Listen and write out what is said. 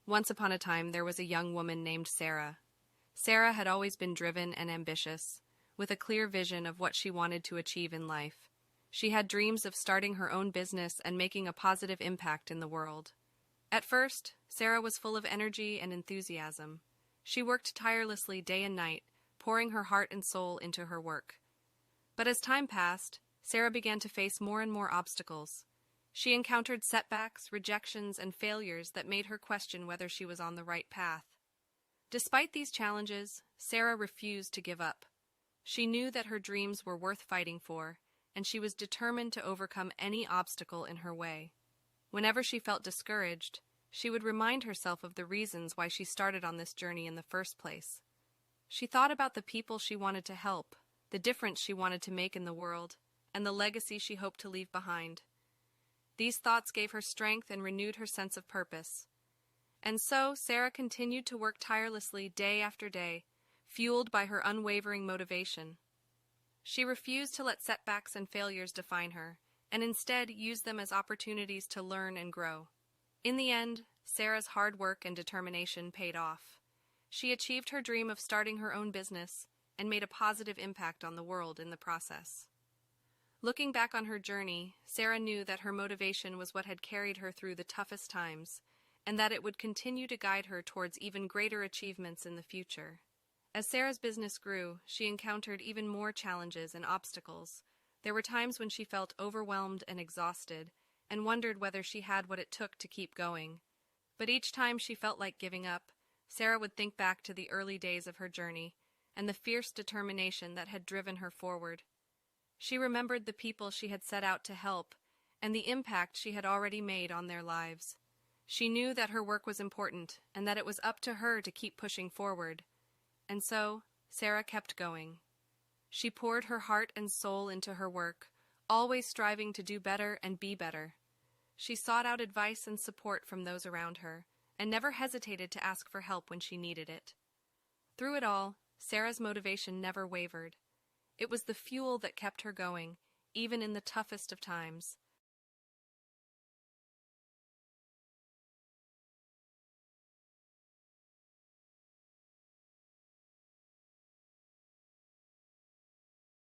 Once upon a time, there was a young woman named Sarah. Sarah had always been driven and ambitious, with a clear vision of what she wanted to achieve in life. She had dreams of starting her own business and making a positive impact in the world. At first, Sarah was full of energy and enthusiasm. She worked tirelessly day and night, pouring her heart and soul into her work. But as time passed, Sarah began to face more and more obstacles. She encountered setbacks, rejections, and failures that made her question whether she was on the right path. Despite these challenges, Sarah refused to give up. She knew that her dreams were worth fighting for, and she was determined to overcome any obstacle in her way. Whenever she felt discouraged, she would remind herself of the reasons why she started on this journey in the first place. She thought about the people she wanted to help, the difference she wanted to make in the world, and the legacy she hoped to leave behind. These thoughts gave her strength and renewed her sense of purpose. And so, Sarah continued to work tirelessly day after day, fueled by her unwavering motivation. She refused to let setbacks and failures define her, and instead used them as opportunities to learn and grow. In the end, Sarah's hard work and determination paid off. She achieved her dream of starting her own business and made a positive impact on the world in the process. Looking back on her journey, Sarah knew that her motivation was what had carried her through the toughest times, and that it would continue to guide her towards even greater achievements in the future. As Sarah's business grew, she encountered even more challenges and obstacles. There were times when she felt overwhelmed and exhausted, and wondered whether she had what it took to keep going. But each time she felt like giving up, Sarah would think back to the early days of her journey and the fierce determination that had driven her forward. She remembered the people she had set out to help and the impact she had already made on their lives. She knew that her work was important and that it was up to her to keep pushing forward. And so, Sarah kept going. She poured her heart and soul into her work, always striving to do better and be better. She sought out advice and support from those around her, and never hesitated to ask for help when she needed it. Through it all, Sarah's motivation never wavered. It was the fuel that kept her going, even in the toughest of times.